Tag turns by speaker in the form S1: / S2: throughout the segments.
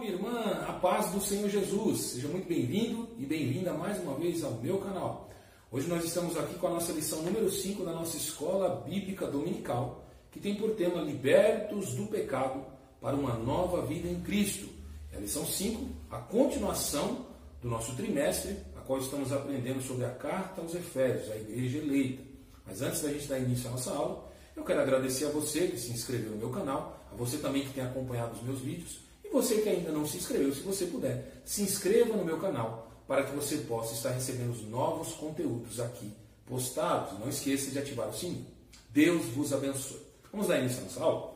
S1: minha irmã, a paz do Senhor Jesus. Seja muito bem-vindo e bem-vinda mais uma vez ao meu canal. Hoje nós estamos aqui com a nossa lição número 5 da nossa Escola Bíblica Dominical, que tem por tema Libertos do Pecado para uma Nova Vida em Cristo. É a lição 5, a continuação do nosso trimestre, a qual estamos aprendendo sobre a Carta aos Efésios, a Igreja Eleita. Mas antes da gente dar início à nossa aula, eu quero agradecer a você que se inscreveu no meu canal, a você também que tem acompanhado os meus vídeos, e você que ainda não se inscreveu, se você puder, se inscreva no meu canal para que você possa estar recebendo os novos conteúdos aqui postados. Não esqueça de ativar o sininho. Deus vos abençoe. Vamos dar início à nossa aula?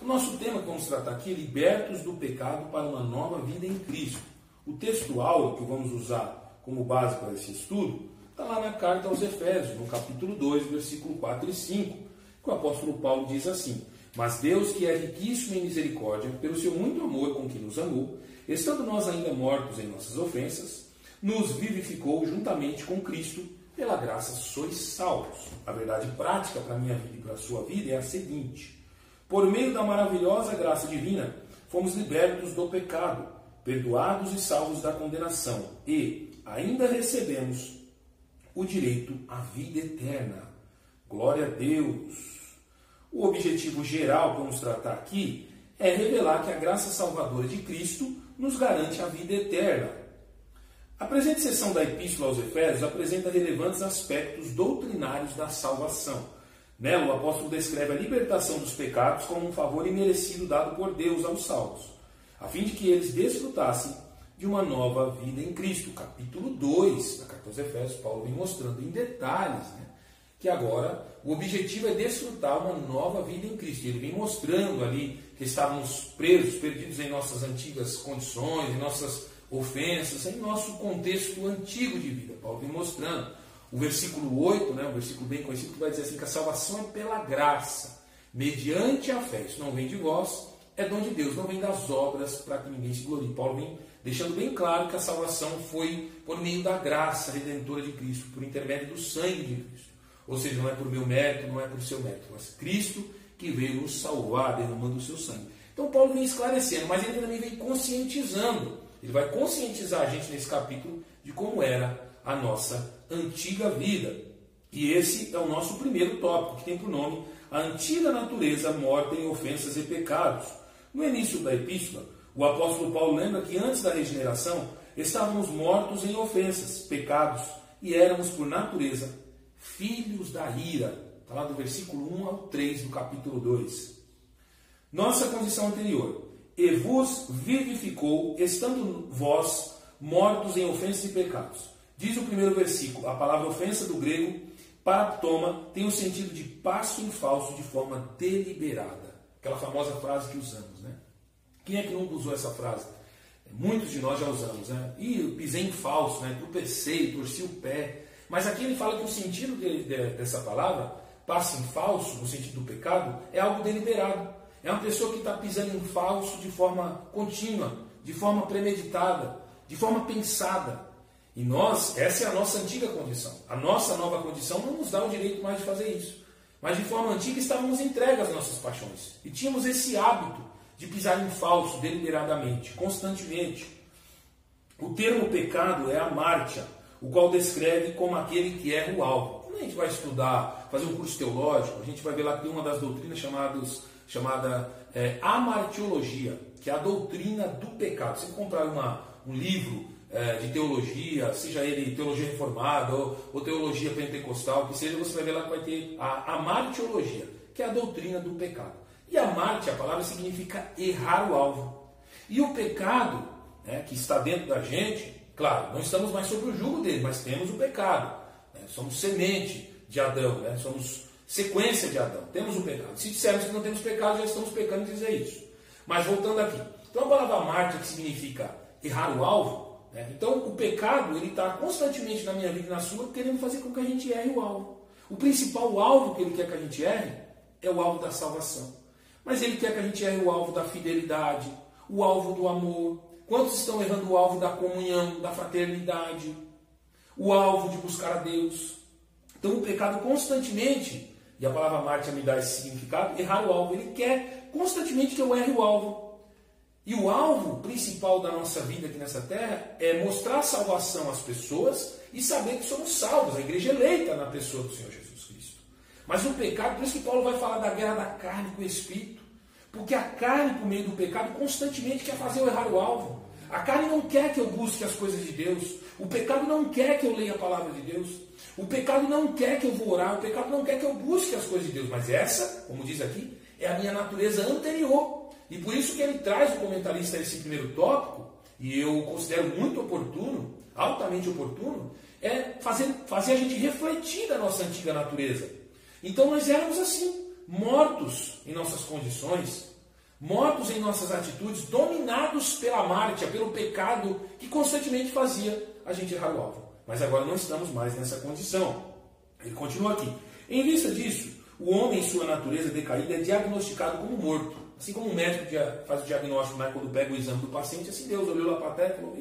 S1: O nosso tema que vamos tratar aqui é Libertos do Pecado para uma Nova Vida em Cristo. O texto-aula que vamos usar como base para esse estudo está lá na Carta aos Efésios, no capítulo 2, versículo 4 e 5, que o apóstolo Paulo diz assim: Mas Deus, que é riquíssimo em misericórdia, pelo seu muito amor com que nos amou, estando nós ainda mortos em nossas ofensas, nos vivificou juntamente com Cristo, pela graça sois salvos. A verdade prática para a minha vida e para a sua vida é a seguinte: por meio da maravilhosa graça divina, fomos libertos do pecado, perdoados e salvos da condenação, e ainda recebemos o direito à vida eterna. Glória a Deus! O objetivo geral que vamos tratar aqui é revelar que a graça salvadora de Cristo nos garante a vida eterna. A presente seção da Epístola aos Efésios apresenta relevantes aspectos doutrinários da salvação. Nela, o apóstolo descreve a libertação dos pecados como um favor imerecido dado por Deus aos salvos, a fim de que eles desfrutassem de uma nova vida em Cristo. Capítulo 2 da Carta aos Efésios, Paulo vem mostrando em detalhes, que agora o objetivo é desfrutar uma nova vida em Cristo. Ele vem mostrando ali que estávamos presos, perdidos em nossas antigas condições, em nossas ofensas, em nosso contexto antigo de vida. Paulo vem mostrando. O versículo 8, um versículo bem conhecido, que vai dizer assim, que a salvação é pela graça, mediante a fé. Isso não vem de vós, é dom de Deus, não vem das obras para que ninguém se glorie. Paulo vem deixando bem claro que a salvação foi por meio da graça redentora de Cristo, por intermédio do sangue de Cristo. Ou seja, não é por meu mérito, não é por seu mérito, mas Cristo que veio nos salvar, derramando o seu sangue. Então Paulo vem esclarecendo, mas ele também vem conscientizando. Ele vai conscientizar a gente nesse capítulo de como era a nossa antiga vida. E esse é o nosso primeiro tópico, que tem por nome a antiga natureza morta em ofensas e pecados. No início da epístola, o apóstolo Paulo lembra que antes da regeneração estávamos mortos em ofensas, pecados, e éramos por natureza filhos da ira. Está lá do versículo 1 ao 3 do capítulo 2. Nossa condição anterior: e vos vivificou, estando vós mortos em ofensas e pecados. Diz o primeiro versículo, a palavra ofensa do grego, paraptoma, tem o sentido de passo em falso de forma deliberada. Aquela famosa frase que usamos, Quem é que nunca usou essa frase? Muitos de nós já usamos, Ih, eu pisei em falso, tropecei, torci o pé. Mas aqui ele fala que o sentido dessa palavra, passo em falso, no sentido do pecado, é algo deliberado. É uma pessoa que está pisando em falso de forma contínua, de forma premeditada, de forma pensada. E nós, essa é a nossa antiga condição. A nossa nova condição não nos dá o direito mais de fazer isso. Mas de forma antiga estávamos entregues às nossas paixões. E tínhamos esse hábito de pisar em falso, deliberadamente, constantemente. O termo pecado é amártia, o qual descreve como aquele que erra o alvo. Quando a gente vai estudar, fazer um curso teológico, a gente vai ver lá que tem uma das doutrinas chamada amartiologia, que é a doutrina do pecado. Se você comprar um livro de teologia, seja ele teologia reformada ou teologia pentecostal, que seja, você vai ver lá que vai ter a amartiologia, que é a doutrina do pecado. E amartia, a palavra significa errar o alvo. E o pecado, que está dentro da gente, claro, não estamos mais sob o jugo dele, mas temos o pecado. Somos semente de Adão, somos sequência de Adão. Temos o pecado. Se dissermos que não temos pecado, já estamos pecando em dizer isso. Mas voltando aqui. Então a palavra amartia, que significa errar o alvo, então o pecado ele está constantemente na minha vida e na sua, querendo fazer com que a gente erre o alvo. O principal alvo que ele quer que a gente erre é o alvo da salvação. Mas ele quer que a gente erre o alvo da fidelidade, o alvo do amor. Quantos estão errando o alvo da comunhão, da fraternidade, o alvo de buscar a Deus? Então o pecado constantemente, e a palavra amartia me dá esse significado, errar o alvo. Ele quer constantemente que eu erre o alvo. E o alvo principal da nossa vida aqui nessa terra é mostrar salvação às pessoas e saber que somos salvos, a igreja eleita na pessoa do Senhor Jesus Cristo. Mas o pecado, por isso que Paulo vai falar da guerra da carne com o Espírito, porque a carne, por meio do pecado, constantemente quer fazer eu errar o alvo. A carne não quer que eu busque as coisas de Deus, o pecado não quer que eu leia a palavra de Deus, o pecado não quer que eu vou orar, o pecado não quer que eu busque as coisas de Deus, mas essa, como diz aqui, é a minha natureza anterior. E por isso que ele traz o comentarista esse primeiro tópico, e eu considero muito oportuno, altamente oportuno, é fazer a gente refletir da nossa antiga natureza. Então nós éramos assim, mortos em nossas condições, mortos em nossas atitudes, dominados pela mártia, pelo pecado que constantemente fazia a gente errar o alvo. Mas agora não estamos mais nessa condição. Ele continua aqui. Em vista disso, o homem em sua natureza decaída é diagnosticado como morto. Assim como o médico faz o diagnóstico, né, quando pega o exame do paciente, assim Deus olhou lá para a terra e falou,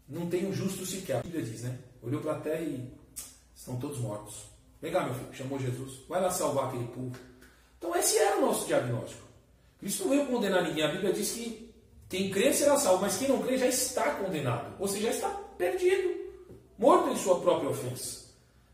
S1: não tem um justo sequer. A Bíblia diz, né? Olhou para a terra e estão todos mortos. Vem cá, meu filho, chamou Jesus, vai lá salvar aquele povo. Então esse era o nosso diagnóstico. Cristo não veio condenar ninguém. A Bíblia diz que quem crê será salvo, mas quem não crê já está condenado. Ou seja, já está perdido, morto em sua própria ofensa.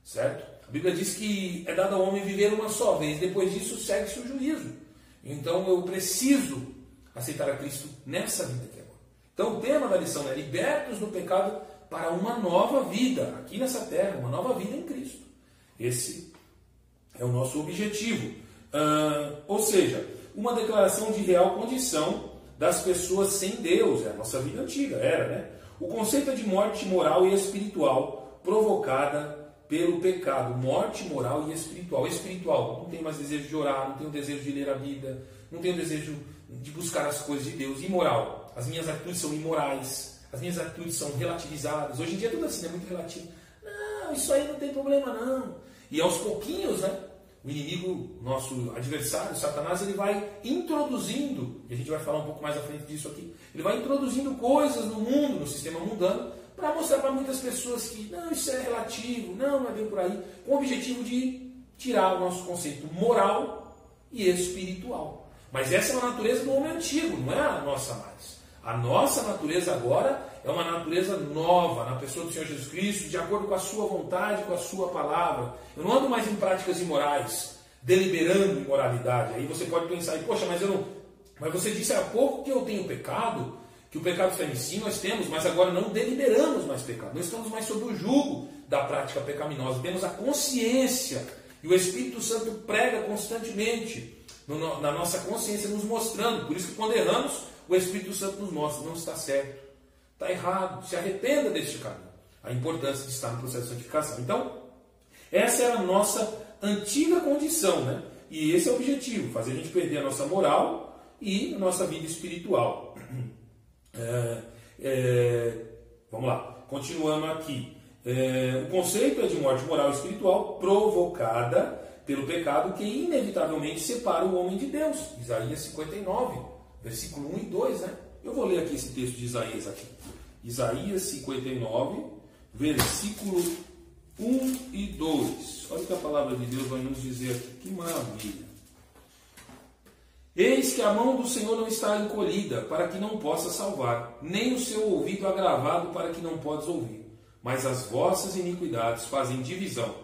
S1: Certo? A Bíblia diz que é dado ao homem viver uma só vez, depois disso segue-se o juízo. Então eu preciso aceitar a Cristo nessa vida aqui agora. Então o tema da lição é libertos do pecado para uma nova vida, aqui nessa terra, uma nova vida em Cristo. Esse é o nosso objetivo. Ou seja, uma declaração de real condição das pessoas sem Deus. É a nossa vida antiga, era, né? O conceito é de morte moral e espiritual provocada pelo pecado. Morte moral e espiritual. Espiritual, não tenho mais desejo de orar, não tenho desejo de ler a Bíblia, não tenho desejo de buscar as coisas de Deus. Imoral, as minhas atitudes são imorais, as minhas atitudes são relativizadas. Hoje em dia tudo assim, é muito relativo. Não, isso aí não tem problema não. E aos pouquinhos, né? O inimigo, nosso adversário, Satanás, ele vai introduzindo, e a gente vai falar um pouco mais à frente disso aqui, ele vai introduzindo coisas no mundo, no sistema mundano, para mostrar para muitas pessoas que não, isso é relativo, não é bem por aí, com o objetivo de tirar o nosso conceito moral e espiritual. Mas essa é uma natureza do homem antigo, não é a nossa mais. A nossa natureza agora é uma natureza nova, na pessoa do Senhor Jesus Cristo, de acordo com a sua vontade, com a sua palavra. Eu não ando mais em práticas imorais, deliberando imoralidade. Aí você pode pensar, poxa, mas você disse há pouco que eu tenho pecado, que o pecado está em si, nós temos, mas agora não deliberamos mais pecado. Não estamos mais sob o jugo da prática pecaminosa. Temos a consciência, e o Espírito Santo prega constantemente na nossa consciência, nos mostrando. Por isso que quando erramos, o Espírito Santo nos mostra, não está certo, está errado, se arrependa deste caminho. A importância de estar no processo de santificação. Então, essa era a nossa antiga condição, né? E esse é o objetivo, fazer a gente perder a nossa moral e a nossa vida espiritual. Vamos lá, continuando aqui. O conceito é de morte moral e espiritual provocada pelo pecado que inevitavelmente separa o homem de Deus. Isaías 59, versículo 1 e 2, né? Eu vou ler aqui esse texto de Isaías aqui. Isaías 59, versículo 1 e 2. Olha o que a palavra de Deus vai nos dizer aqui. Que maravilha. Eis que a mão do Senhor não está encolhida, para que não possa salvar, nem o seu ouvido agravado, para que não podes ouvir. Mas as vossas iniquidades fazem divisão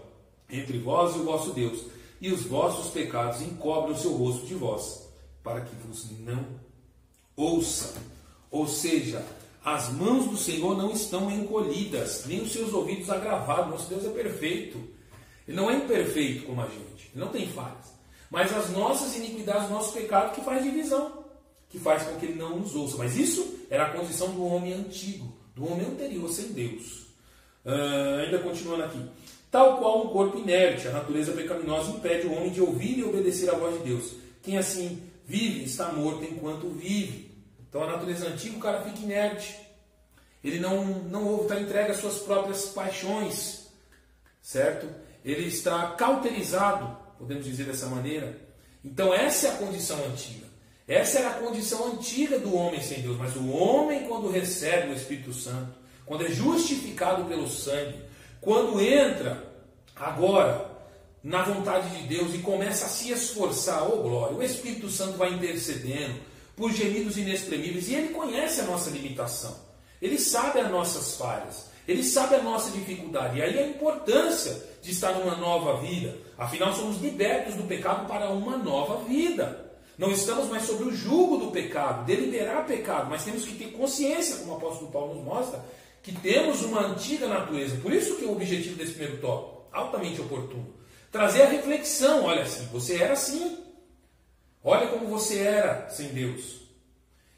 S1: entre vós e o vosso Deus, e os vossos pecados encobrem o seu rosto de vós, para que vos não ouçam. Ou seja, as mãos do Senhor não estão encolhidas, nem os seus ouvidos agravados. Nosso Deus é perfeito. Ele não é imperfeito como a gente, ele não tem falhas. Mas as nossas iniquidades, o nosso pecado que faz divisão, que faz com que ele não nos ouça. Mas isso era a condição do homem antigo, do homem anterior sem Deus. Ainda continuando aqui. Tal qual um corpo inerte, a natureza pecaminosa impede o homem de ouvir e obedecer à voz de Deus. Quem assim vive está morto enquanto vive. Então a natureza antiga, o cara fica inerte. Ele não ouve, está entregue às suas próprias paixões. Certo? Ele está cauterizado, podemos dizer dessa maneira. Então essa é a condição antiga. Essa era a condição antiga do homem sem Deus. Mas o homem, quando recebe o Espírito Santo, quando é justificado pelo sangue, quando entra agora na vontade de Deus e começa a se esforçar, glória, o Espírito Santo vai intercedendo, por gemidos inexprimíveis, e Ele conhece a nossa limitação, Ele sabe as nossas falhas, Ele sabe a nossa dificuldade, e aí a importância de estar numa nova vida. Afinal, somos libertos do pecado para uma nova vida. Não estamos mais sob o jugo do pecado, deliberar pecado, mas temos que ter consciência, como o apóstolo Paulo nos mostra, que temos uma antiga natureza. Por isso que o objetivo desse primeiro tópico, altamente oportuno, trazer a reflexão. Olha assim, você era assim. Olha como você era sem Deus.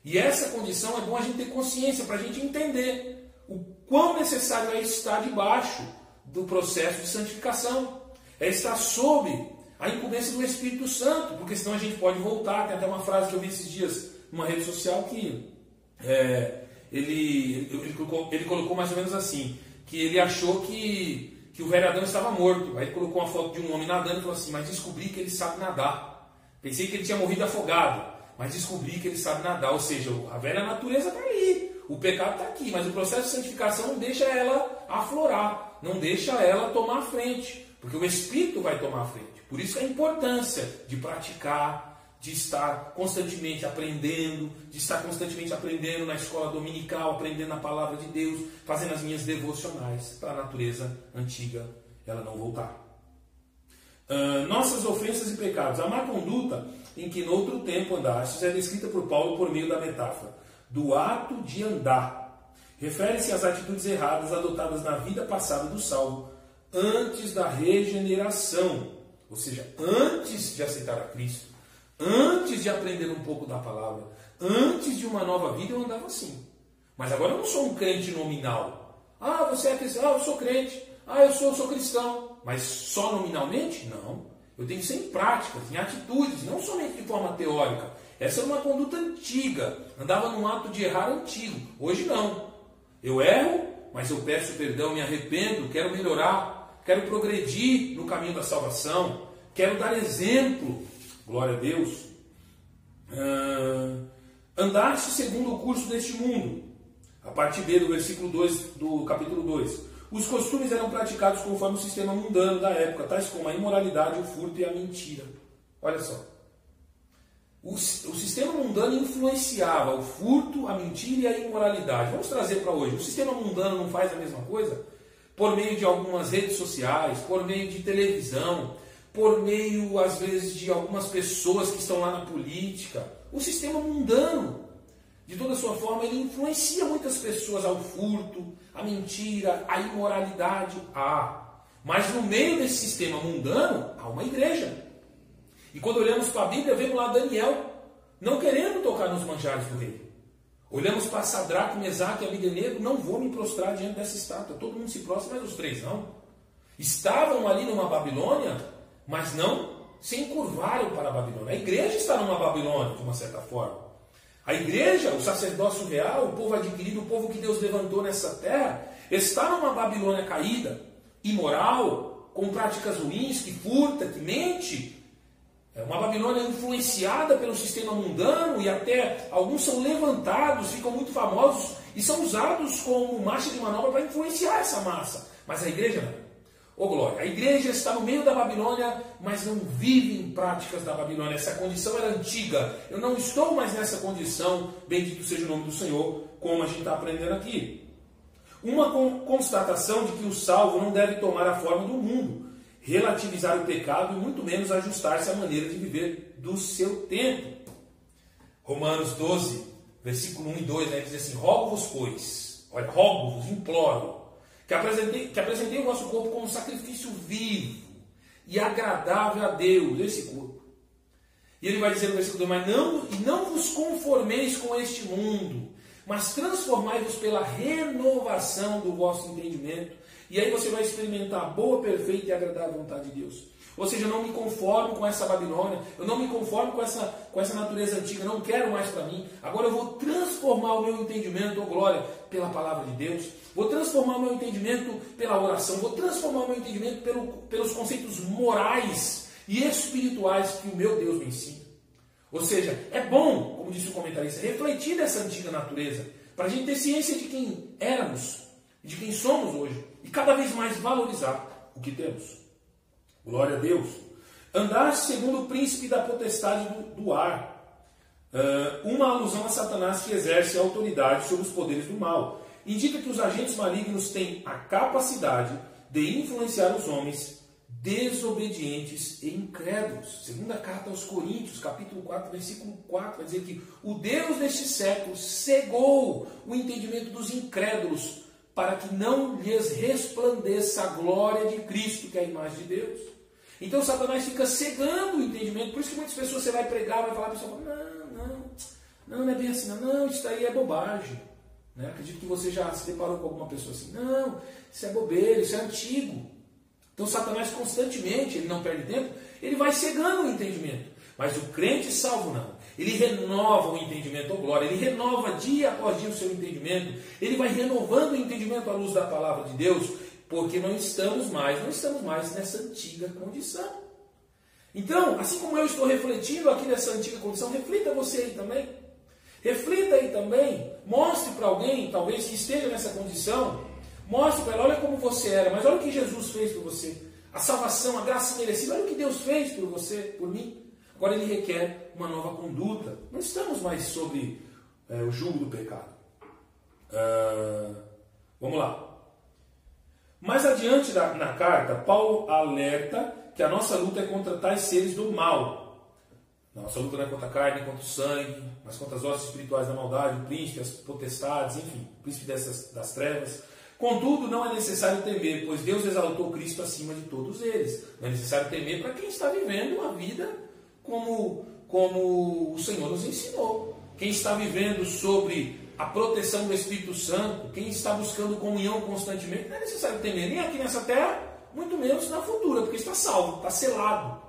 S1: E essa condição é bom a gente ter consciência, para a gente entender o quão necessário é estar debaixo do processo de santificação. É estar sob a incumbência do Espírito Santo, porque senão a gente pode voltar. Tem até uma frase que eu vi esses dias numa rede social que ele colocou mais ou menos assim, que ele achou que o velho Adão estava morto. Aí ele colocou uma foto de um homem nadando e falou assim: mas descobri que ele sabe nadar. Pensei que ele tinha morrido afogado, mas descobri que ele sabe nadar. Ou seja, a velha natureza está ali, o pecado está aqui, mas o processo de santificação não deixa ela aflorar, não deixa ela tomar a frente, porque o Espírito vai tomar a frente. Por isso a importância de praticar, de estar constantemente aprendendo, na escola dominical, aprendendo a palavra de Deus, fazendo as minhas devocionais, para a natureza antiga ela não voltar. Nossas ofensas e pecados. A má conduta em que noutro tempo andastes é descrita por Paulo por meio da metáfora do ato de andar. Refere-se às atitudes erradas adotadas na vida passada do salvo, antes da regeneração. Ou seja, antes de aceitar a Cristo, antes de aprender um pouco da palavra, antes de uma nova vida, eu andava assim. Mas agora eu não sou um crente nominal. Ah, você é cristão? Ah, eu sou crente. Ah, eu sou cristão. Mas só nominalmente? Não. Eu tenho que ser em práticas, em atitudes, não somente de forma teórica. Essa era uma conduta antiga. Andava num ato de errar antigo. Hoje não. Eu erro, mas eu peço perdão, me arrependo, quero melhorar. Quero progredir no caminho da salvação. Quero dar exemplo. Glória a Deus. Andaste segundo o curso deste mundo. A parte B do versículo 2 do capítulo 2. Os costumes eram praticados conforme o sistema mundano da época, tais como a imoralidade, o furto e a mentira. Olha só. O sistema mundano influenciava o furto, a mentira e a imoralidade. Vamos trazer para hoje. O sistema mundano não faz a mesma coisa? Por meio de algumas redes sociais, por meio de televisão, por meio, às vezes, de algumas pessoas que estão lá na política. O sistema mundano, de toda a sua forma, ele influencia muitas pessoas ao furto, à mentira, à imoralidade. Mas no meio desse sistema mundano, há uma igreja. E quando olhamos para a Bíblia, vemos lá Daniel, não querendo tocar nos manjares do rei. Olhamos para Sadraque, Mesaque e Abdenego, não vou me prostrar diante dessa estátua. Todo mundo se prostra, mas os três não. Estavam ali numa Babilônia, mas não se encurvaram para a Babilônia. A igreja está numa Babilônia, de uma certa forma. A igreja, o sacerdócio real, o povo adquirido, o povo que Deus levantou nessa terra, está numa Babilônia caída, imoral, com práticas ruins, que furta, que mente. É uma Babilônia influenciada pelo sistema mundano, e até alguns são levantados, ficam muito famosos e são usados como massa de manobra para influenciar essa massa. Mas a igreja não. Ô glória, a igreja está no meio da Babilônia, mas não vive em práticas da Babilônia. Essa condição era antiga. Eu não estou mais nessa condição, bendito seja o nome do Senhor, como a gente está aprendendo aqui. Uma constatação de que o salvo não deve tomar a forma do mundo, relativizar o pecado e muito menos ajustar-se à maneira de viver do seu tempo. Romanos 12, versículo 1 e 2, diz assim: rogo-vos, pois, olha, rogo-vos, imploro, que apresentei o vosso corpo como sacrifício vivo e agradável a Deus, esse corpo. E ele vai dizer no versículo 2, mas não vos conformeis com este mundo, mas transformai-vos pela renovação do vosso entendimento. E aí você vai experimentar a boa, perfeita e agradável vontade de Deus. Ou seja, eu não me conformo com essa Babilônia, eu não me conformo com essa natureza antiga, não quero mais para mim. Agora eu vou transformar o meu entendimento, glória, pela palavra de Deus. Vou transformar o meu entendimento pela oração, vou transformar o meu entendimento pelos conceitos morais e espirituais que o meu Deus me ensina. Ou seja, é bom, como disse o comentarista, refletir nessa antiga natureza, para a gente ter ciência de quem éramos, de quem somos hoje, e cada vez mais valorizar o que temos. Glória a Deus. Andaste segundo o príncipe da potestade do ar. uma alusão a Satanás que exerce autoridade sobre os poderes do mal. Indica que os agentes malignos têm a capacidade de influenciar os homens desobedientes e incrédulos. Segunda carta aos Coríntios, capítulo 4, versículo 4, vai dizer que o Deus deste século cegou o entendimento dos incrédulos para que não lhes resplandeça a glória de Cristo, que é a imagem de Deus. Então Satanás fica cegando o entendimento. Por isso que muitas pessoas você vai pregar, vai falar para a pessoa, não é bem assim, não, isso daí é bobagem. Né? Acredito que você já se deparou com alguma pessoa assim, não, isso é bobeira, isso é antigo. Então Satanás constantemente, ele não perde tempo, ele vai cegando o entendimento. Mas o crente salvo não. Ele renova o entendimento, glória, ele renova dia após dia o seu entendimento, ele vai renovando o entendimento à luz da palavra de Deus, porque não estamos mais nessa antiga condição. Então, assim como eu estou refletindo aqui nessa antiga condição, reflita você aí também. Reflita aí também, mostre para alguém, talvez que esteja nessa condição, mostre para ela, olha como você era, mas olha o que Jesus fez por você. A salvação, a graça merecida, olha o que Deus fez por você, por mim. Agora ele requer uma nova conduta. Não estamos mais sobre o jugo do pecado. Vamos lá. Mais adiante na carta, Paulo alerta que a nossa luta é contra tais seres do mal. Nossa luta não é contra a carne, contra o sangue, mas contra as hostes espirituais da maldade, o príncipe, as potestades, enfim, o príncipe das trevas. Contudo, não é necessário temer, pois Deus exaltou Cristo acima de todos eles. Não é necessário temer para quem está vivendo uma vida como o Senhor nos ensinou. Quem está vivendo sobre a proteção do Espírito Santo, quem está buscando comunhão constantemente, não é necessário temer, nem aqui nessa terra, muito menos na futura, porque está salvo, está selado.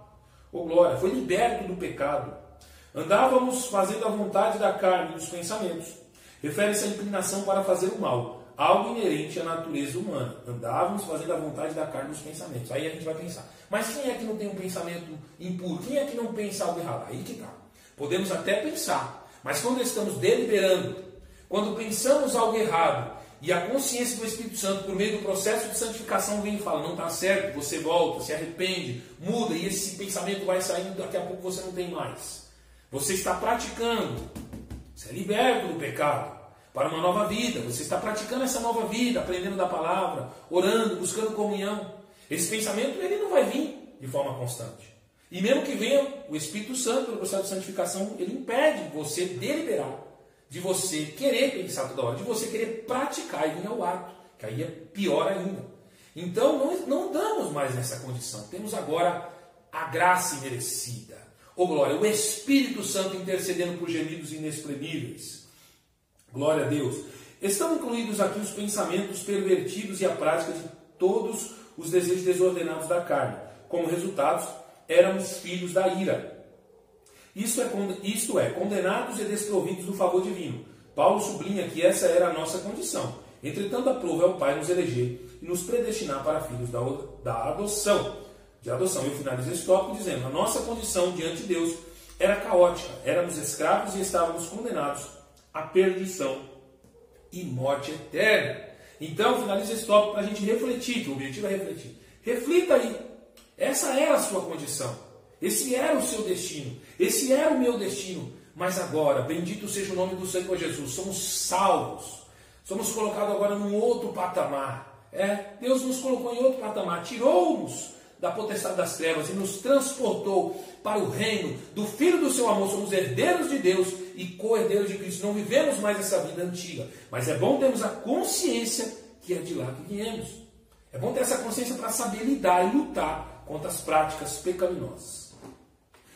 S1: Oh glória, foi liberto do pecado. Andávamos fazendo a vontade da carne e dos pensamentos. Refere-se à inclinação para fazer o mal, algo inerente à natureza humana. Andávamos fazendo a vontade da carne e dos pensamentos. Aí a gente vai pensar, mas quem é que não tem um pensamento impuro? Quem é que não pensa algo errado? Aí que está. Podemos até pensar, mas quando estamos deliberando, quando pensamos algo errado, e a consciência do Espírito Santo, por meio do processo de santificação, vem e fala, não está certo, você volta, se arrepende, muda, e esse pensamento vai saindo, daqui a pouco você não tem mais. Você está praticando, você é liberto do pecado, para uma nova vida, você está praticando essa nova vida, aprendendo da palavra, orando, buscando comunhão. Esse pensamento, ele não vai vir de forma constante. E mesmo que venha, o Espírito Santo, pelo processo de santificação, ele impede você deliberar, de você querer pensar toda hora, de você querer praticar e vir ao ato, que aí é pior ainda. Então, não andamos mais nessa condição. Temos agora a graça imerecida. Oh glória, o Espírito Santo intercedendo por gemidos inexprimíveis. Glória a Deus. Estão incluídos aqui os pensamentos pervertidos e a prática de todos os desejos desordenados da carne. Como resultados, éramos filhos da ira. Isto é, condenados e desprovidos do favor divino. Paulo sublinha que essa era a nossa condição. Entretanto, aprova ao Pai nos eleger e nos predestinar para filhos da adoção. De adoção. Eu finalizo esse tópico dizendo, a nossa condição diante de Deus era caótica. Éramos escravos e estávamos condenados à perdição e morte eterna. Então, finalizo esse tópico para a gente refletir, que o objetivo é refletir. Reflita aí. Essa era a sua condição. Esse era o seu destino. Esse era o meu destino. Mas agora, bendito seja o nome do Senhor Jesus, somos salvos. Somos colocados agora num outro patamar. Deus nos colocou em outro patamar. Tirou-nos da potestade das trevas e nos transportou para o reino do Filho do seu amor. Somos herdeiros de Deus e co-herdeiros de Cristo. Não vivemos mais essa vida antiga. Mas é bom termos a consciência que é de lá que viemos. É bom ter essa consciência para saber lidar e lutar contra as práticas pecaminosas.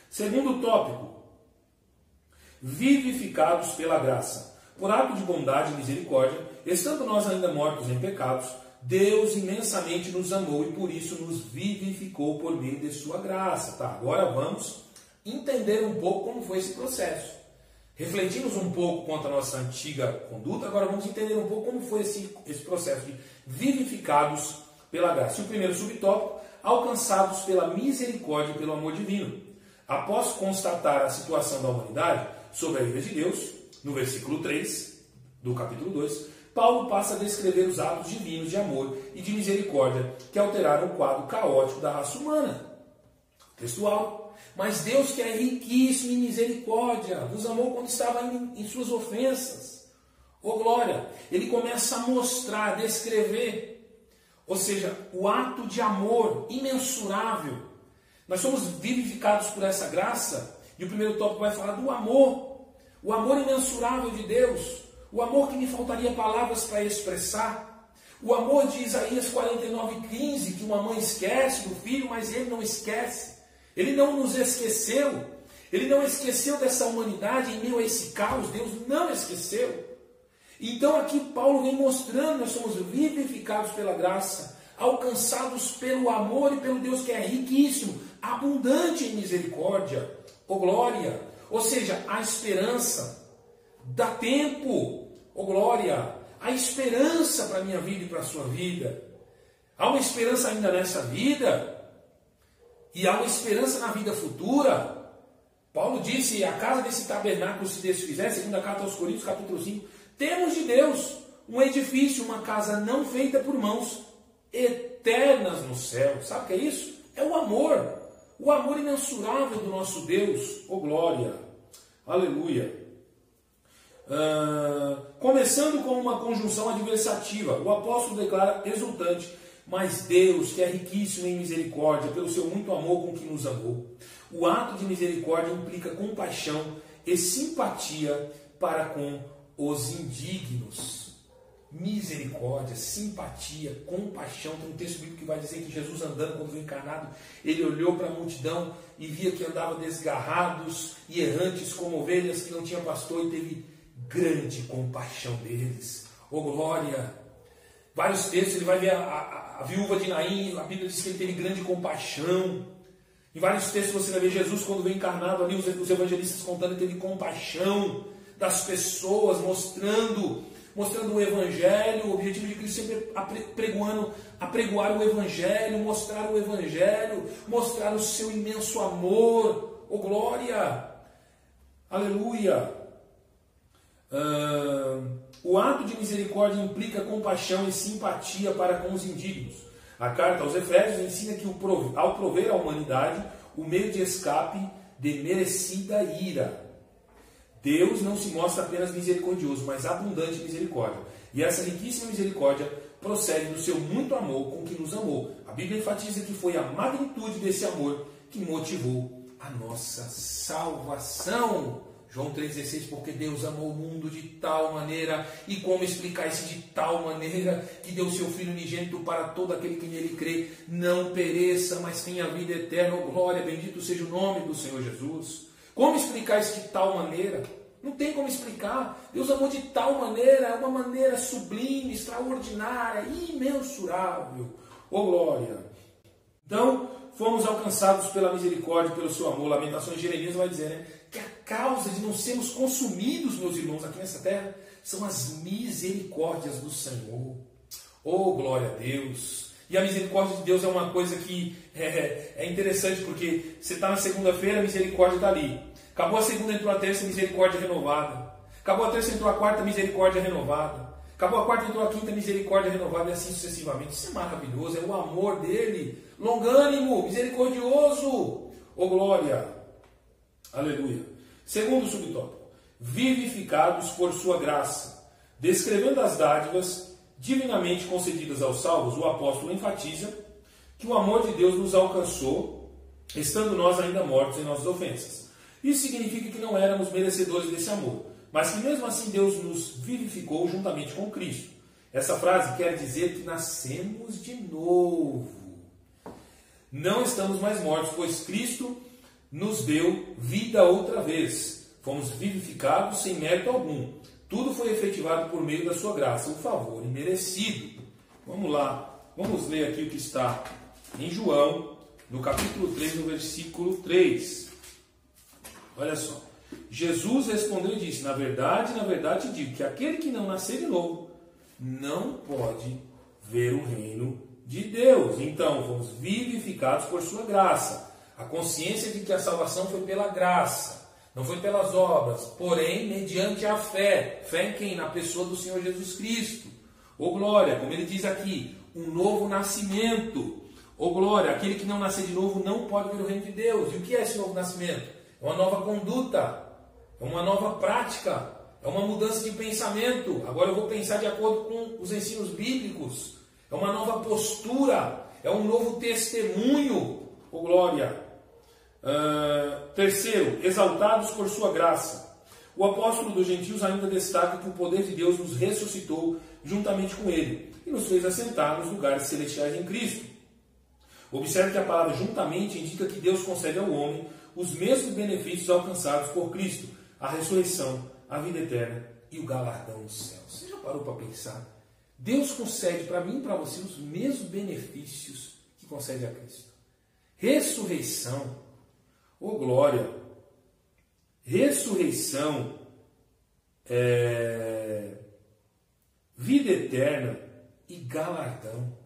S1: Segundo tópico, vivificados pela graça. Por ato de bondade e misericórdia, estando nós ainda mortos em pecados, Deus imensamente nos amou e por isso nos vivificou por meio de sua graça. Agora vamos entender um pouco como foi esse processo. Refletimos um pouco contra a nossa antiga conduta, agora vamos entender um pouco como foi esse processo de vivificados pela graça. E o primeiro subtópico, alcançados pela misericórdia e pelo amor divino. Após constatar a situação da humanidade sob a ira de Deus, no versículo 3 do capítulo 2, Paulo passa a descrever os atos divinos de amor e de misericórdia que alteraram o quadro caótico da raça humana. Textual. Mas Deus, que é riquíssimo em misericórdia, vos amou quando estava em suas ofensas. Ô glória! Ele começa a mostrar, a descrever, ou seja, o ato de amor imensurável. Nós somos vivificados por essa graça, e o primeiro tópico vai falar do amor. O amor imensurável de Deus, o amor que me faltaria palavras para expressar. O amor de Isaías 49:15, que uma mãe esquece do filho, mas ele não esquece. Ele não nos esqueceu. Ele não esqueceu dessa humanidade em meio a esse caos. Deus não esqueceu. Então aqui Paulo vem mostrando, nós somos vivificados pela graça, alcançados pelo amor e pelo Deus que é riquíssimo, abundante em misericórdia. Ô glória! Ou seja, a esperança, dá tempo, ô glória! A esperança para a minha vida e para a sua vida. Há uma esperança ainda nessa vida, e há uma esperança na vida futura. Paulo disse, a casa desse tabernáculo se desfizer, segundo a carta aos Coríntios, capítulo 5, temos de Deus um edifício, uma casa não feita por mãos, eternas no céu. Sabe o que é isso? É o amor imensurável do nosso Deus. Ô glória! Aleluia! Começando com uma conjunção adversativa, o apóstolo declara exultante: mas Deus, que é riquíssimo em misericórdia, pelo seu muito amor com que nos amou. O ato de misericórdia implica compaixão e simpatia para com os indignos. Misericórdia, simpatia, compaixão. Tem um texto bíblico que vai dizer que Jesus, andando quando foi encarnado, ele olhou para a multidão e via que andavam desgarrados e errantes como ovelhas que não tinham pastor, e teve grande compaixão deles. Oh glória! Vários textos, ele vai ver a viúva de Naim, a Bíblia diz que ele teve grande compaixão. Em vários textos você vai ver Jesus, quando veio encarnado ali, os evangelistas contando, ele teve compaixão das pessoas, mostrando o Evangelho. O objetivo de Cristo sempre apregoar o Evangelho, mostrar o Evangelho, mostrar o seu imenso amor. Oh glória! Aleluia! O ato de misericórdia implica compaixão e simpatia para com os indignos. A carta aos Efésios ensina que ao prover à humanidade o meio de escape de merecida ira, Deus não se mostra apenas misericordioso, mas abundante em misericórdia. E essa riquíssima misericórdia procede do seu muito amor com que nos amou. A Bíblia enfatiza que foi a magnitude desse amor que motivou a nossa salvação. João 3,16, porque Deus amou o mundo de tal maneira, e como explicar isso de tal maneira, que deu seu Filho unigênito para todo aquele que nele crê, não pereça, mas tenha vida eterna. Oh, glória, bendito seja o nome do Senhor Jesus. Como explicar isso de tal maneira? Não tem como explicar. Deus amou de tal maneira, uma maneira sublime, extraordinária, imensurável. Oh, glória! Então, fomos alcançados pela misericórdia, pelo seu amor. Lamentações de Jeremias vai dizer, né, que a causa de não sermos consumidos, meus irmãos, aqui nessa terra, são as misericórdias do Senhor. Oh, glória a Deus! E a misericórdia de Deus é uma coisa que é interessante, porque você está na segunda-feira, a misericórdia está ali. Acabou a segunda, entrou a terça, misericórdia renovada. Acabou a terça, entrou a quarta, misericórdia renovada. Acabou a quarta, entrou a quinta, misericórdia renovada, e assim sucessivamente. Isso é maravilhoso, é o amor dele, longânimo, misericordioso. Oh glória! Aleluia! Segundo subtópico, vivificados por sua graça. Descrevendo as dádivas divinamente concedidas aos salvos, o apóstolo enfatiza que o amor de Deus nos alcançou, estando nós ainda mortos em nossas ofensas. Isso significa que não éramos merecedores desse amor, mas que mesmo assim Deus nos vivificou juntamente com Cristo. Essa frase quer dizer que nascemos de novo. Não estamos mais mortos, pois Cristo nos deu vida outra vez. Fomos vivificados sem mérito algum. Tudo foi efetivado por meio da sua graça, o favor imerecido. Vamos lá, vamos ler aqui o que está em João, no capítulo 3, no versículo 3. Olha só. Jesus respondeu e disse: na verdade te digo que aquele que não nascer de novo não pode ver o reino de Deus. Então, fomos vivificados por sua graça. A consciência de que a salvação foi pela graça, não foi pelas obras, porém mediante a fé. Fé em quem? Na pessoa do Senhor Jesus Cristo. Ô glória, como ele diz aqui, um novo nascimento. Ô glória, aquele que não nascer de novo não pode ver o reino de Deus. E o que é esse novo nascimento? É uma nova conduta, é uma nova prática, é uma mudança de pensamento. Agora eu vou pensar de acordo com os ensinos bíblicos. É uma nova postura, é um novo testemunho. Ô glória. Terceiro, exaltados por sua graça. O apóstolo dos gentios ainda destaca que o poder de Deus nos ressuscitou juntamente com ele e nos fez assentar nos lugares celestiais em Cristo. Observe que a palavra juntamente indica que Deus concede ao homem os mesmos benefícios alcançados por Cristo, a ressurreição, a vida eterna e o galardão dos céus. Você já parou para pensar? Deus concede para mim e para você os mesmos benefícios que concede a Cristo. Ressurreição, ô glória, ressurreição, vida eterna e galardão.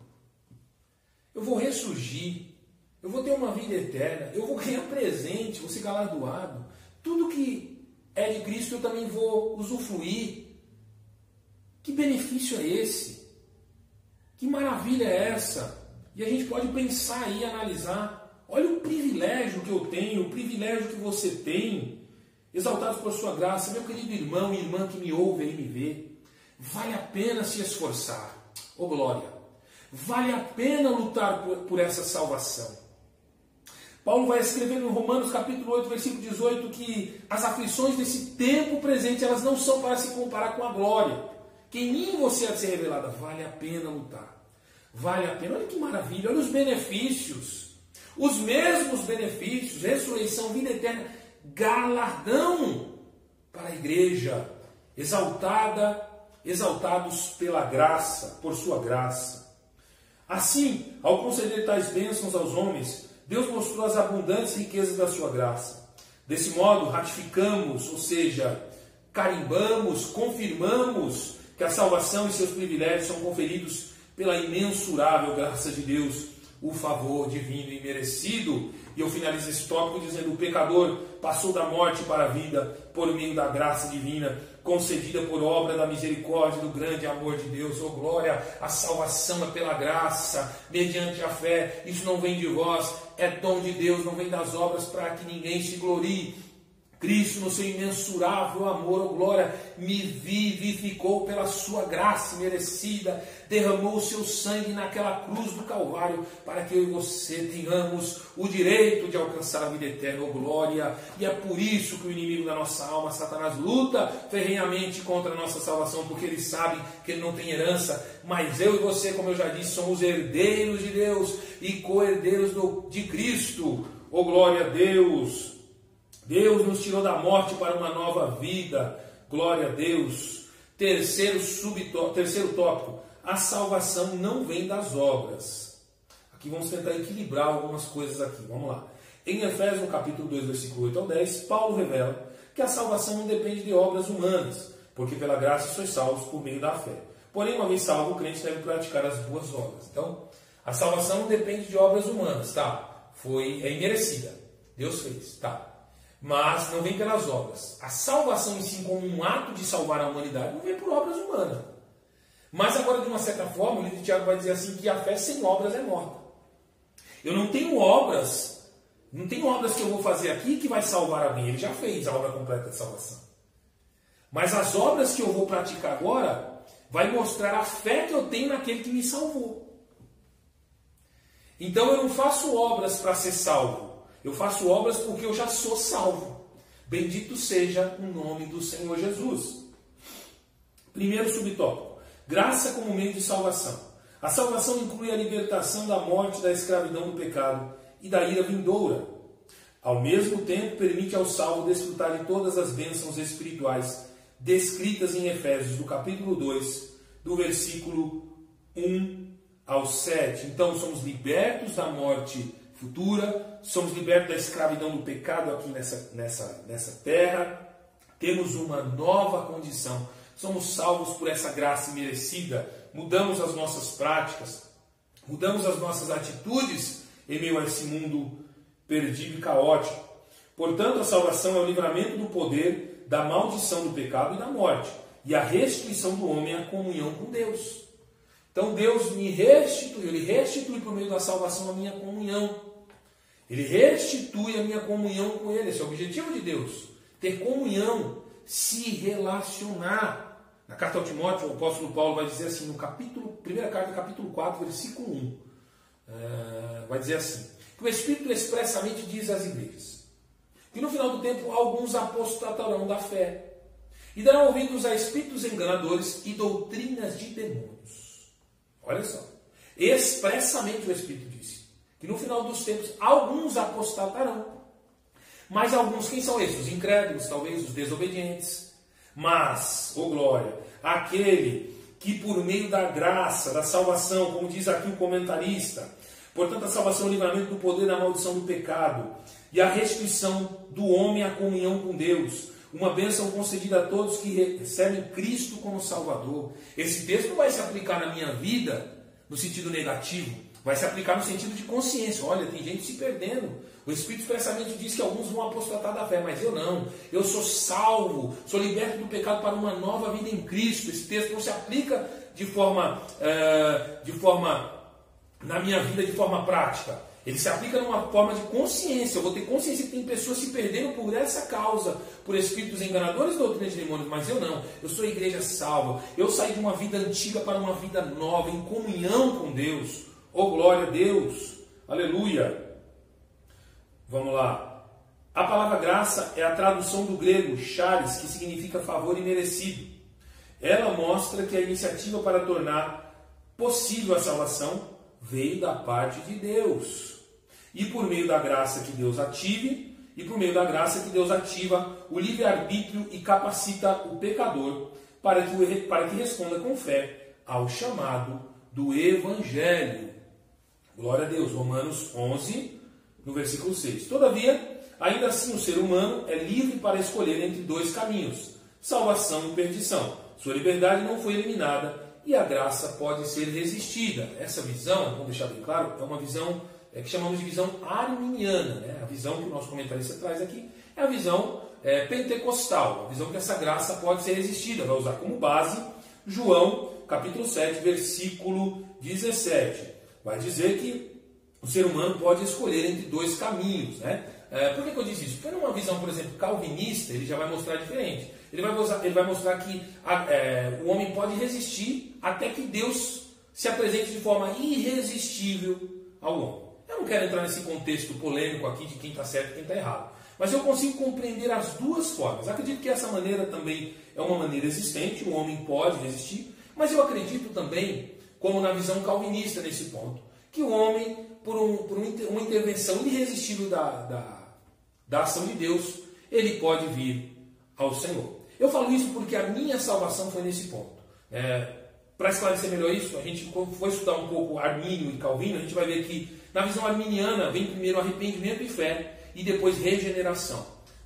S1: Eu vou ressurgir, eu vou ter uma vida eterna, eu vou ganhar presente, vou ser galardoado. Tudo que é de Cristo eu também vou usufruir. Que benefício é esse? Que maravilha é essa? E a gente pode pensar e analisar. Olha o privilégio que eu tenho, o privilégio que você tem. Exaltados por sua graça, meu querido irmão e irmã que me ouve e me vê. Vale a pena se esforçar. Ô glória! Vale a pena lutar por essa salvação. Paulo vai escrever em Romanos capítulo 8, versículo 18, que as aflições desse tempo presente, elas não são para se comparar com a glória, que em mim você há de ser revelada. Vale a pena lutar. Vale a pena. Olha que maravilha, olha os benefícios. Os mesmos benefícios, ressurreição, vida eterna, galardão para a igreja, exaltados pela graça, por sua graça. Assim, ao conceder tais bênçãos aos homens, Deus mostrou as abundantes riquezas da sua graça. Desse modo, ratificamos, ou seja, carimbamos, confirmamos que a salvação e seus privilégios são conferidos pela imensurável graça de Deus, o favor divino e merecido. E eu finalizo esse tópico dizendo: o pecador passou da morte para a vida por meio da graça divina, concedida por obra da misericórdia e do grande amor de Deus. Oh glória, a salvação é pela graça, mediante a fé. Isso não vem de vós, é dom de Deus, não vem das obras para que ninguém se glorie. Cristo, no seu imensurável amor, oh glória, me vivificou pela sua graça merecida, derramou o seu sangue naquela cruz do Calvário, para que eu e você tenhamos o direito de alcançar a vida eterna, oh glória. E é por isso que o inimigo da nossa alma, Satanás, luta ferrenhamente contra a nossa salvação, porque ele sabe que ele não tem herança, mas eu e você, como eu já disse, somos herdeiros de Deus e co-herdeiros de Cristo, oh glória a Deus. Deus nos tirou da morte para uma nova vida. Glória a Deus. Terceiro tópico. A salvação não vem das obras. Aqui vamos tentar equilibrar algumas coisas aqui. Vamos lá. Em Efésios, no capítulo 2, versículo 8 ao 10, Paulo revela que a salvação não depende de obras humanas, porque pela graça sois salvos por meio da fé. Porém, uma vez salvo, o crente deve praticar as boas obras. Então, a salvação não depende de obras humanas, tá? É imerecida. Deus fez, tá? Mas não vem pelas obras. A salvação em si, como um ato de salvar a humanidade, não vem por obras humanas. Mas agora, de uma certa forma, o livro de Tiago vai dizer assim, que a fé sem obras é morta. Eu não tenho obras que eu vou fazer aqui que vai salvar alguém. Ele já fez a obra completa de salvação. Mas as obras que eu vou praticar agora vai mostrar a fé que eu tenho naquele que me salvou. Então eu não faço obras para ser salvo. Eu faço obras porque eu já sou salvo. Bendito seja o nome do Senhor Jesus. Primeiro subtópico. Graça como meio de salvação. A salvação inclui a libertação da morte, da escravidão do pecado e da ira vindoura. Ao mesmo tempo, permite ao salvo desfrutar de todas as bênçãos espirituais descritas em Efésios, do capítulo 2, do versículo 1 ao 7. Então, somos libertos da morte futura, somos libertos da escravidão do pecado aqui nessa terra, temos uma nova condição, somos salvos por essa graça imerecida, mudamos as nossas práticas, mudamos as nossas atitudes em meio a esse mundo perdido e caótico. Portanto, a salvação é o livramento do poder da maldição do pecado e da morte, e a restituição do homem à comunhão com Deus. Então Deus me restituiu, Ele restitui por meio da salvação a minha comunhão. Ele restitui a minha comunhão com Ele. Esse é o objetivo de Deus. Ter comunhão, se relacionar. Na carta ao Timóteo, o apóstolo Paulo vai dizer assim, no primeira carta, capítulo 4, versículo 1. Vai dizer assim, que o Espírito expressamente diz às igrejas, que no final do tempo alguns apostatarão da fé, e darão ouvidos a espíritos enganadores e doutrinas de demônios. Olha só, expressamente o Espírito disse, que no final dos tempos alguns apostatarão. Mas alguns, quem são esses? Os incrédulos, talvez, os desobedientes. Mas, ô glória, aquele que por meio da graça, da salvação, como diz aqui o comentarista, portanto a salvação é o livramento do poder da maldição do pecado e a restituição do homem à comunhão com Deus, uma bênção concedida a todos que recebem Cristo como Salvador. Esse texto não vai se aplicar na minha vida no sentido negativo, vai se aplicar no sentido de consciência. Olha, tem gente se perdendo. O Espírito expressamente diz que alguns vão apostatar da fé, mas eu não. Eu sou salvo, sou liberto do pecado para uma nova vida em Cristo. Esse texto não se aplica de forma na minha vida de forma prática. Ele se aplica numa forma de consciência. Eu vou ter consciência que tem pessoas se perdendo por essa causa, por espíritos enganadores e doutrinas de demônios, mas eu não. Eu sou a igreja salva. Eu saí de uma vida antiga para uma vida nova, em comunhão com Deus. Oh, glória a Deus! Aleluia! Vamos lá. A palavra graça é a tradução do grego charis, que significa favor imerecido. Ela mostra que a iniciativa para tornar possível a salvação veio da parte de Deus. E por meio da graça que Deus ative, o livre-arbítrio e capacita o pecador para que responda com fé ao chamado do Evangelho. Glória a Deus. Romanos 11, no versículo 6. Todavia, ainda assim o ser humano é livre para escolher entre dois caminhos, salvação e perdição. Sua liberdade não foi eliminada e a graça pode ser resistida. Essa visão, vamos deixar bem claro, é uma visão que chamamos de visão arminiana. Né? A visão que o nosso comentarista traz aqui é a visão pentecostal, a visão que essa graça pode ser resistida. Vai usar como base João, capítulo 7, versículo 17. Vai dizer que o ser humano pode escolher entre dois caminhos. Né? Por que eu disse isso? Porque numa visão, por exemplo, calvinista, ele já vai mostrar diferente. Ele vai mostrar que o homem pode resistir até que Deus se apresente de forma irresistível ao homem. Eu não quero entrar nesse contexto polêmico aqui de quem está certo e quem está errado. Mas eu consigo compreender as duas formas. Acredito que essa maneira também é uma maneira existente, o homem pode resistir. Mas eu acredito também, como na visão calvinista nesse ponto, que o homem, por uma intervenção irresistível da ação de Deus, ele pode vir ao Senhor. Eu falo isso porque a minha salvação foi nesse ponto. Para esclarecer melhor isso, a gente for estudar um pouco Armínio e Calvino, a gente vai ver que na visão arminiana vem primeiro arrependimento e fé, e depois regeneração.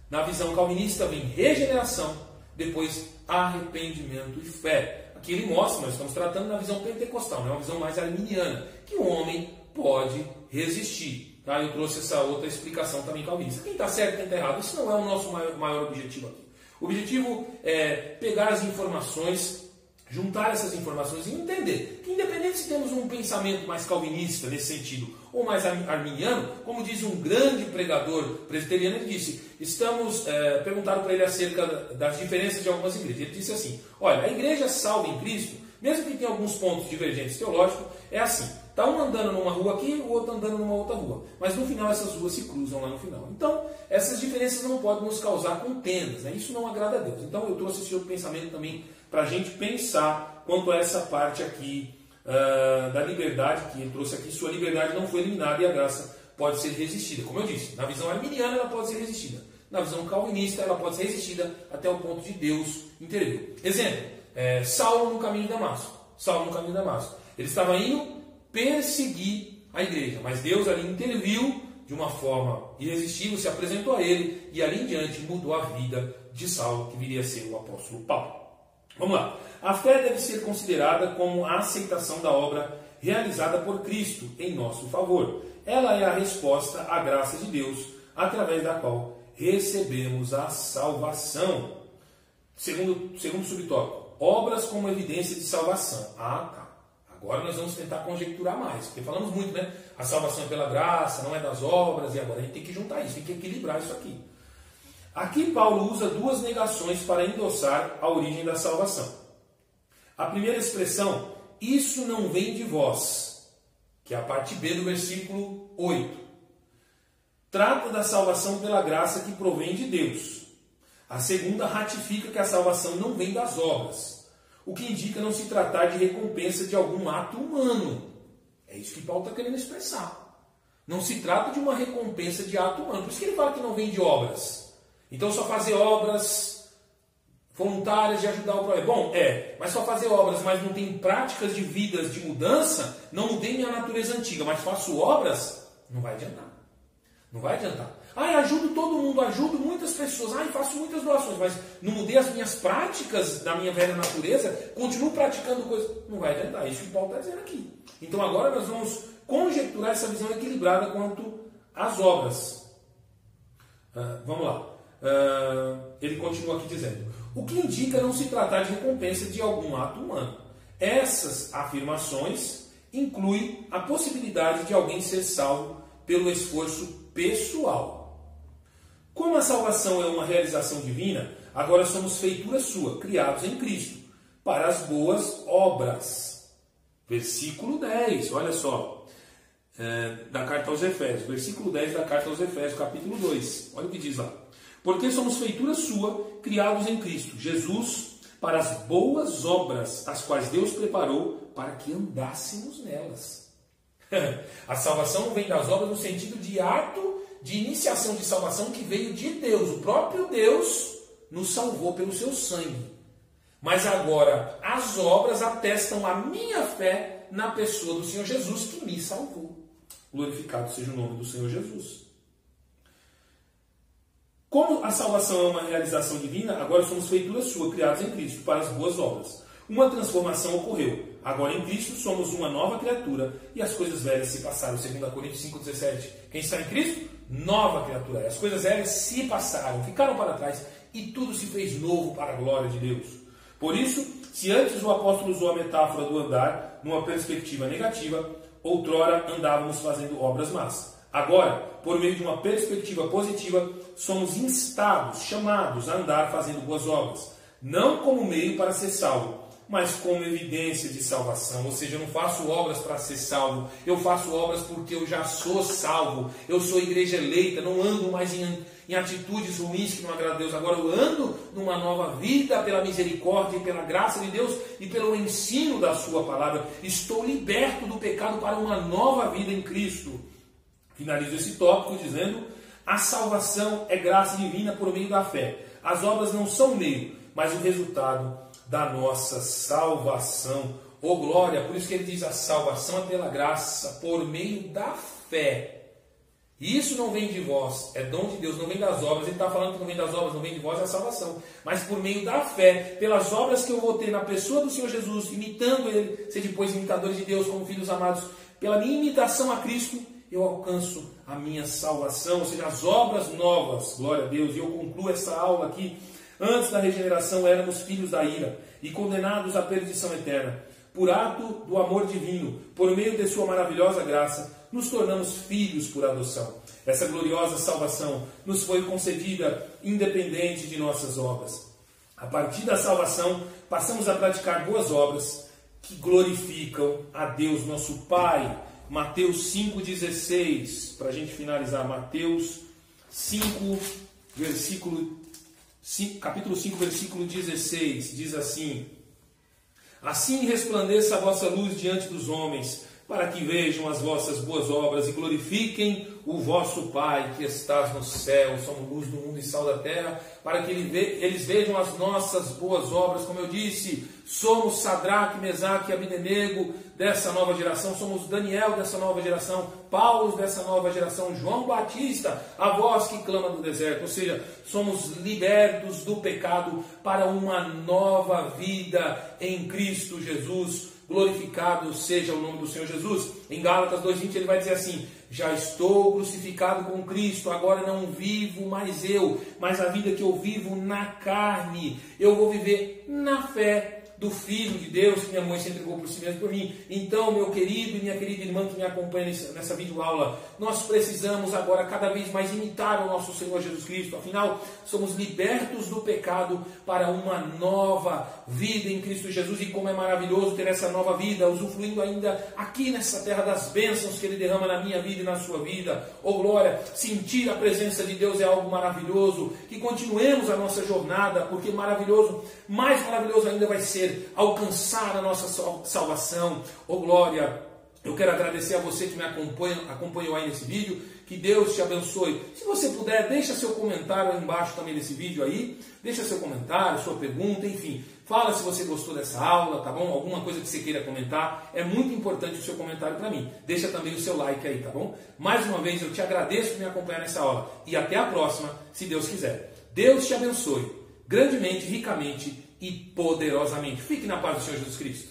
S1: Na visão calvinista vem regeneração, depois arrependimento e fé. Aqui ele mostra, nós estamos tratando na visão pentecostal, uma visão mais arminiana, que o homem pode resistir. Tá? Eu trouxe essa outra explicação também calvinista. Quem está certo e quem está errado, isso não é o nosso maior objetivo aqui. O objetivo é pegar as informações, juntar essas informações e entender que, independente se temos um pensamento mais calvinista nesse sentido ou mais arminiano, como diz um grande pregador presbiteriano, ele disse, perguntaram para ele acerca das diferenças de algumas igrejas. Ele disse assim, olha, a igreja salva em Cristo, mesmo que tenha alguns pontos divergentes teológicos, é assim, está um andando numa rua aqui, o outro andando numa outra rua, mas no final essas ruas se cruzam lá no final. Então, essas diferenças não podem nos causar contendas, né? Isso não agrada a Deus. Então eu trouxe esse outro pensamento também para a gente pensar quanto a essa parte aqui da liberdade, que ele trouxe aqui, sua liberdade não foi eliminada e a graça pode ser resistida. Como eu disse, na visão arminiana ela pode ser resistida, na visão calvinista ela pode ser resistida até o ponto de Deus intervir. Exemplo, Saulo no caminho de Damasco. Ele estava indo perseguir a igreja, mas Deus ali interviu de uma forma irresistível, se apresentou a ele e ali em diante mudou a vida de Saulo, que viria a ser o apóstolo Paulo. Vamos lá. A fé deve ser considerada como a aceitação da obra realizada por Cristo em nosso favor. Ela é a resposta à graça de Deus, através da qual recebemos a salvação. Segundo subtópico, obras como evidência de salvação. Agora nós vamos tentar conjecturar mais, porque falamos muito, né? A salvação é pela graça, não é das obras, e agora a gente tem que juntar isso, tem que equilibrar isso aqui. Aqui Paulo usa duas negações para endossar a origem da salvação. A primeira expressão, isso não vem de vós, que é a parte B do versículo 8. Trata da salvação pela graça que provém de Deus. A segunda ratifica que a salvação não vem das obras, o que indica não se tratar de recompensa de algum ato humano. É isso que Paulo está querendo expressar. Não se trata de uma recompensa de ato humano. Por isso que ele fala que não vem de obras. Então só fazer obras voluntárias de ajudar o próximo. Bom, mas só fazer obras, mas não tem práticas de vidas de mudança, não mudei minha natureza antiga, mas faço obras, não vai adiantar. Não vai adiantar. Ajudo todo mundo, ajudo muitas pessoas, faço muitas doações, mas não mudei as minhas práticas da minha velha natureza, continuo praticando coisas. Não vai adiantar, é isso que Paulo está dizendo aqui. Então agora nós vamos conjecturar essa visão equilibrada quanto às obras. Vamos lá. Ele continua aqui dizendo: o que indica não se tratar de recompensa de algum ato humano. Essas afirmações incluem a possibilidade de alguém ser salvo pelo esforço pessoal. Como a salvação é uma realização divina, agora somos feitura sua, criados em Cristo, para as boas obras. Versículo 10, olha só, da carta aos Efésios, versículo 10 da carta aos Efésios, capítulo 2, olha o que diz lá. Porque somos feitura sua, criados em Cristo Jesus, para as boas obras, as quais Deus preparou para que andássemos nelas. A salvação vem das obras no sentido de ato de iniciação de salvação que veio de Deus. O próprio Deus nos salvou pelo seu sangue. Mas agora as obras atestam a minha fé na pessoa do Senhor Jesus que me salvou. Glorificado seja o nome do Senhor Jesus. Como a salvação é uma realização divina, agora somos feitura sua, criados em Cristo, para as boas obras. Uma transformação ocorreu. Agora em Cristo somos uma nova criatura e as coisas velhas se passaram. 2 Coríntios 5,17. Quem está em Cristo? Nova criatura. As coisas velhas se passaram, ficaram para trás e tudo se fez novo para a glória de Deus. Por isso, se antes o apóstolo usou a metáfora do andar numa perspectiva negativa, outrora andávamos fazendo obras más. Agora, por meio de uma perspectiva positiva, somos instados, chamados a andar fazendo boas obras. Não como meio para ser salvo, mas como evidência de salvação. Ou seja, eu não faço obras para ser salvo, eu faço obras porque eu já sou salvo, eu sou igreja eleita, não ando mais em atitudes ruins que não agradam a Deus. Agora eu ando numa nova vida pela misericórdia e pela graça de Deus e pelo ensino da sua palavra. Estou liberto do pecado para uma nova vida em Cristo. Finalizo esse tópico dizendo: a salvação é graça divina por meio da fé. As obras não são meio, mas o resultado da nossa salvação. Oh glória! Por isso que ele diz: a salvação é pela graça, por meio da fé. E isso não vem de vós, é dom de Deus, não vem das obras. Ele está falando que não vem das obras, não vem de vós, é a salvação. Mas por meio da fé, pelas obras que eu vou ter na pessoa do Senhor Jesus, imitando Ele, ser depois imitadores de Deus como filhos amados, pela minha imitação a Cristo, eu alcanço a minha salvação, ou seja, as obras novas. Glória a Deus! E eu concluo essa aula aqui. Antes da regeneração éramos filhos da ira e condenados à perdição eterna. Por ato do amor divino, por meio de sua maravilhosa graça, nos tornamos filhos por adoção. Essa gloriosa salvação nos foi concedida independente de nossas obras. A partir da salvação, passamos a praticar boas obras que glorificam a Deus, nosso Pai. Mateus 5,16, para a gente finalizar. Mateus 5, capítulo 5, versículo 16, diz assim: assim resplandeça a vossa luz diante dos homens, para que vejam as vossas boas obras e glorifiquem o vosso Pai que estás no céu. Somos luz do mundo e sal da terra, para que eles vejam as nossas boas obras. Como eu disse, somos Sadraque, Mesaque e Abdenego dessa nova geração, somos Daniel dessa nova geração, Paulo dessa nova geração, João Batista, a voz que clama do deserto. Ou seja, somos libertos do pecado para uma nova vida em Cristo Jesus. Glorificado seja o nome do Senhor Jesus. Em Gálatas 2,20 ele vai dizer assim: já estou crucificado com Cristo, agora não vivo mais eu, mas a vida que eu vivo na carne, eu vou viver na fé do Filho de Deus que me amou e se entregou por si mesmo por mim. Então, meu querido e minha querida irmã que me acompanha nessa videoaula, nós precisamos agora cada vez mais imitar o nosso Senhor Jesus Cristo. Afinal, somos libertos do pecado para uma nova vida em Cristo Jesus. E como é maravilhoso ter essa nova vida, usufruindo ainda aqui nessa terra das bênçãos que Ele derrama na minha vida e na sua vida. Oh glória, sentir a presença de Deus é algo maravilhoso. Que continuemos a nossa jornada, porque maravilhoso, mais maravilhoso ainda vai ser alcançar a nossa salvação. Oh glória, eu quero agradecer a você que me acompanhou aí nesse vídeo. Que Deus te abençoe. Se você puder, deixa seu comentário aí embaixo também desse vídeo aí. Deixa seu comentário, sua pergunta, enfim. Fala se você gostou dessa aula, tá bom? Alguma coisa que você queira comentar. É muito importante o seu comentário para mim. Deixa também o seu like aí, tá bom? Mais uma vez, eu te agradeço por me acompanhar nessa aula. E até a próxima, se Deus quiser. Deus te abençoe. Grandemente, ricamente e poderosamente. Fique na paz do Senhor Jesus Cristo.